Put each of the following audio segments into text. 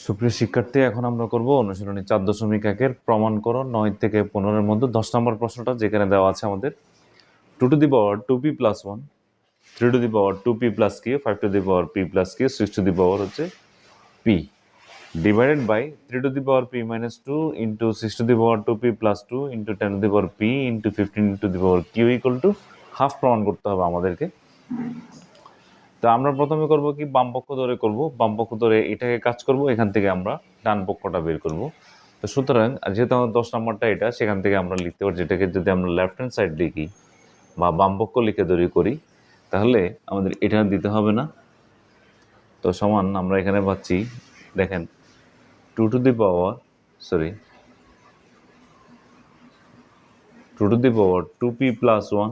সুপ্রিয় শিক্ষার্থী, এখন আমরা করব অনুশীলনী 4.1 প্রমাণ করো 9 থেকে 15 এর মধ্যে 10 নম্বর প্রশ্নটা, যেখানে দেওয়া আছে আমাদের 2 to the power 2p + 1, 3 to the power 2p + q, 5 to the power p + q, 6 to the power হচ্ছে p divided by 3 to the power p - 2 into 6 to the power 2p + 2 into 10 to the power p into 15 to the power q = half প্রমাণ করতে হবে আমাদেরকে। তো আমরা প্রথমে করব কি, বাম পক্ষ ধরে করব, বাম পক্ষ ধরে এটাকে কাজ করব, এখান থেকে আমরা ডান পক্ষটা বের করব। তো সুতরাং যেহেতু আমার 10 নম্বরটা এটা, সেখান থেকে আমরা লিখতে পারি, যেটাকে যদি আমরা লেফট হ্যান্ড সাইড লিখি বা বাম পক্ষ লিখে ধরে করি, তাহলে আমাদের এটা দিতে হবে না। তো সমান আমরা এখানে পাচ্ছি, দেখেন 2 to the power 2p + 1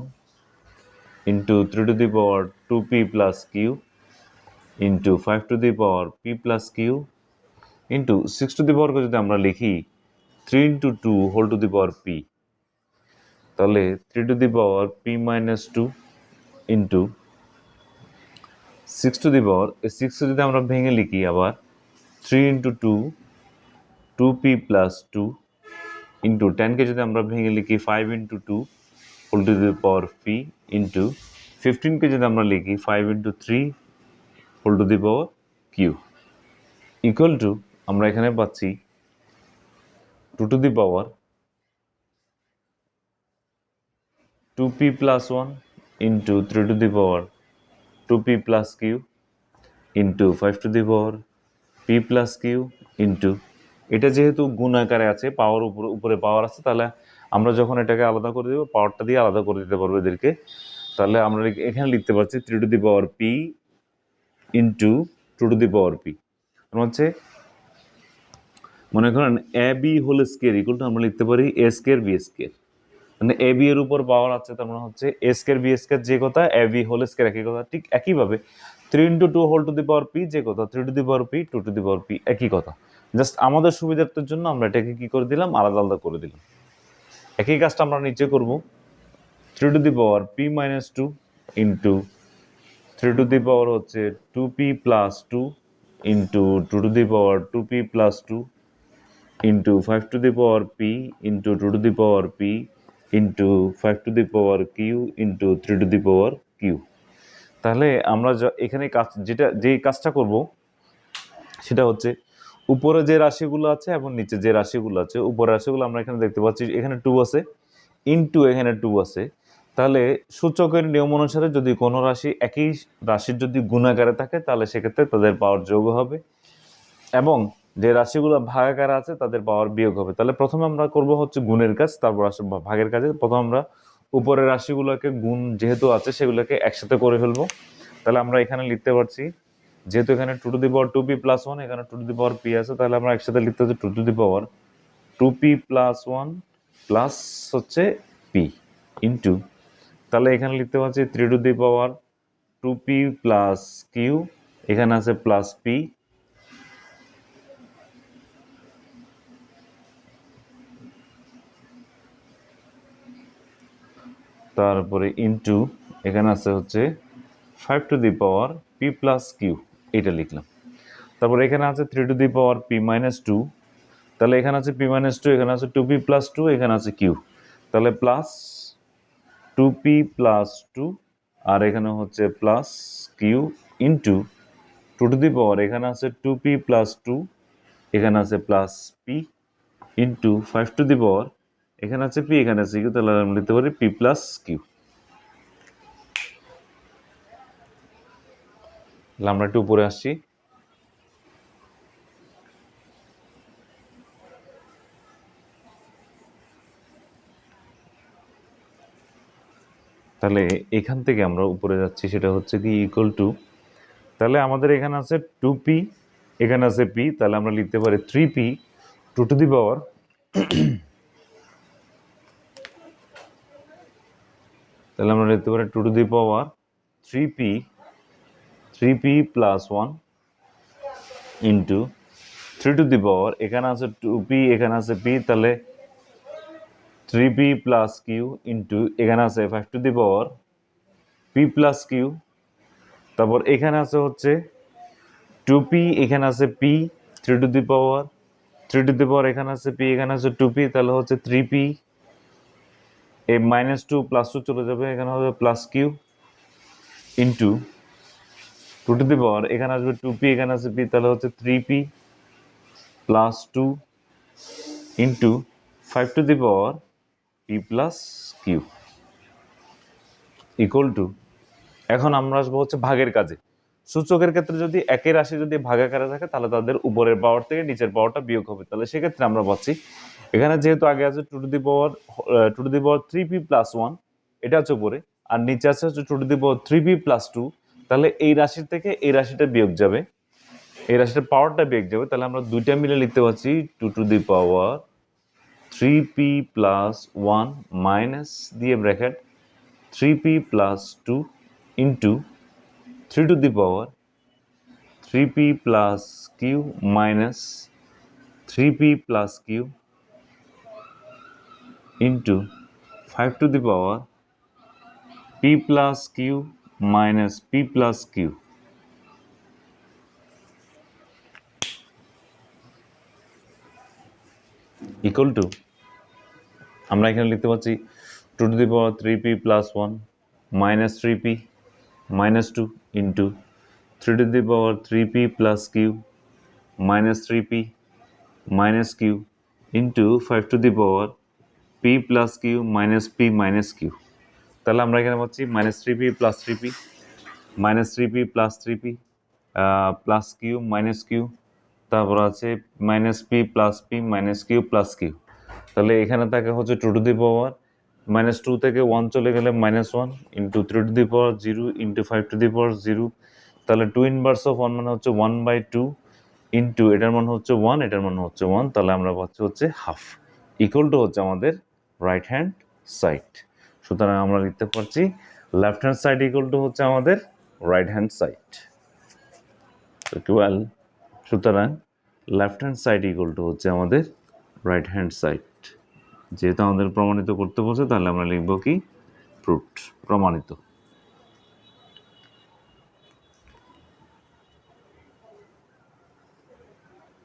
into 3 to the power 2p + q into 5 to the power p + q into 6 to the পাওয়ারকে যদি আমরা লিখি 3 into 2 whole to the power p, তাহলে 3 to the power p - 2 into 6 to the power, এই 6 যদি আমরা ভেঙে লিখি আবার 3 ইন্টু 2 2p + 2 ইন্টু 10কে যদি আমরা ভেঙে লিখি 5 into 2 whole to the power p into 15কে যদি আমরা লিখি 5 into 3 whole to the power q equal to, আমরা এখানে পাচ্ছি 2 to the power 2p + 1 into 3 to the power 2p + q into 5 to the power p + q into, এটা যেহেতু গুণ আকারে আছে, পাওয়ার উপরে পাওয়ার আছে, তাহলে আমরা যখন এটাকে আলাদা করে দেবো, পাওয়ারটা দিয়ে আলাদা করে দিতে পারবো এদেরকে। তাহলে আমরা এখানে লিখতে পারছি 3 to the power p into 2 to the power p, হচ্ছে মনে করেন A B whole square equal to আমরা লিখতে পারি এ স্কোয়ার বি স্কোয়ার। মানে এ বি এর উপর পাওয়ার আছে, তার মানে হচ্ছে এ স্কোয়ার বি স্কোয়ার যে কথা, এ বি হোল স্কোয়ার একই কথা। ঠিক একইভাবে 3 into 2 whole to the power P যে কথা, 3 to the power P 2 to the power P একই কথা। জাস্ট আমাদের সুবিধার্থের জন্য আমরা এটাকে কি করে দিলাম, আলাদা আলাদা করে দিলাম। একই কাজটা আমরা নিচে করব, 3 to the power p - 2 into 3 to the power হচ্ছে 2p + 2 into 2 to the power 2p + 2 into 5 to the power p into 2 to the power p into 5 to the power q into 3 to the power q। তাহলে আমরা এখানে যেই কাজটা করব সেটা হচ্ছে, উপরে যে রাশিগুলো আছে এবং নিচে যে রাশিগুলো আছে, উপরের রাশিগুলো আমরা এখানে দেখতে পাচ্ছি, এখানে 2 আছে ইন্টু এখানে 2 আছে। তাহলে সূচকের নিয়ম অনুসারে যদি কোনো রাশি একই রাশির যদি গুণাকারে থাকে, তাহলে সেক্ষেত্রে তাদের পাওয়ার যোগ হবে, এবং যে রাশিগুলো ভাগাকারে আছে তাদের পাওয়ার বিয়োগ হবে। তাহলে প্রথমে আমরা করব হচ্ছে গুণের কাজ, তারপর আসবে ভাগের কাজে। প্রথম আমরা উপরের রাশিগুলোকে গুণ যেহেতু আছে সেগুলোকে একসাথে করে ফেলবো। তাহলে আমরা এখানে লিখতে পারছি, যেহেতু এখানে 2 টু দি পাওয়ার 2p + 1, এখানে 2 টু দি পাওয়ার p আছে, তাহলে আমরা একসাথে লিখতে হচ্ছে 2 to the power 2p + 1 plus হচ্ছে p ইন্টু, তাহলে এখানে লিখতে পাচ্ছি 3 to the power 2p + q, এখানে আছে প্লাস p, তারপরে ইন্টু এখানে আছে হচ্ছে 5 to the power p + q, এটা লিখলাম। তারপর এখানে আছে 3 টু দি পাওয়ার p - 2, তাহলে এখানে আছে p - 2, এখানে আছে 2p + 2, এখানে আছে q, তাহলে প্লাস 2p + 2, আর এখানে হচ্ছে plus q into 2 to the power, এখানে আছে 2p + 2, এখানে আছে plus p into 5 to the power, এখানে আছে p, এখানে আছে q, তাহলে আমরা লিখতে পারি p + q। তাহলে আমরা একটু উপরে আসছি, তাহলে এখান থেকে আমরা উপরে যাচ্ছি, সেটা হচ্ছে কি ইকুয়াল টু, তাহলে আমাদের এখানে আছে 2p, এখানে আছে p, তাহলে আমরা লিখতে পারি 3p 2 টু দি পাওয়ার, তাহলে আমরা লিখতে পারি 2 to the power 3p + 1 into 3 to the power, এখানে আছে 2p, এখানে আছে p, তাহলে 3p + q ইন্টু এখানে আছে 5 to the power p + q, তারপর এখানে আছে হচ্ছে 2p, এখানে আছে p, 3 to the power 3 to the power এখানে আছে পি, এখানে আছে 2p, তাহলে হচ্ছে 3p, এই -2 +2 চলে যাবে, এখানে হবে plus Q into 2 to the power এখানে আসবে 2p, এখানে আছে p, তাহলে হচ্ছে 3p plus 2 into 5 to the power p plus Q equal to, এখন আমরা আসবো হচ্ছে ভাগের কাজে। সূচকের ক্ষেত্রে যদি একই রাশি যদি ভাগাকারে থাকে তাহলে তাদের উপরের পাওয়ার থেকে নিচের পাওয়ারটা বিয়োগ হবে। তাহলে সেক্ষেত্রে আমরা পাচ্ছি এখানে যেহেতু আগে আছে 2 to the power 3p plus 1, এটা হচ্ছে উপরে, আর নিচে আছে হচ্ছে 2 to the power 3p plus 2, তাহলে এই রাশি থেকে এই রাশিটা বিয়োগ যাবে, এই রাশিটার পাওয়ারটা বিয়োগ যাবে, তাহলে আমরা দুইটা মিলে লিখতে পারছি 2 to the power 3p plus 1 minus দিয়ে bracket 3p plus 2 into 3 to the power 3p plus q minus 3p plus q into 5 to the power p plus q minus p plus q equal to, আমরা এখানে লিখতে পাচ্ছি 2 to the power 3p plus 1 minus 3p minus 2 into 3 to the power 3p plus q minus 3p minus q into 5 to the power p plus q minus p minus q, তাহলে আমরা এখানে পাচ্ছি -3p plus 3p -3p plus 3p plus q minus q, তারপর আছে -p plus p minus q plus q, তাহলে এখানে থাকে হচ্ছে 2 টু দি পাওয়ার -2 থেকে 1 চলে গেলে -1 into 3 to the power 0 into 5 to the power 0, তাহলে 2 ইনভার্স অফ 1 মানে হচ্ছে 1/2 ইন্টু এটার মান হচ্ছে 1, এটার মান হচ্ছে 1, তাহলে আমরা পাচ্ছি হচ্ছে হাফ ইকুয়াল টু হচ্ছে আমাদের রাইট হ্যান্ড সাইড। সুতরাং আমরা লিখতে পারছি left hand side equal to হচ্ছে আমাদের রাইট হ্যান্ড সাইড। সুতরাং left hand side equal to হচ্ছে আমাদের রাইট হ্যান্ড সাইড। যেহেতু আমাদের প্রমাণিত করতে বলছে তাহলে আমরা লিখব কি প্রুভড, প্রমাণিত।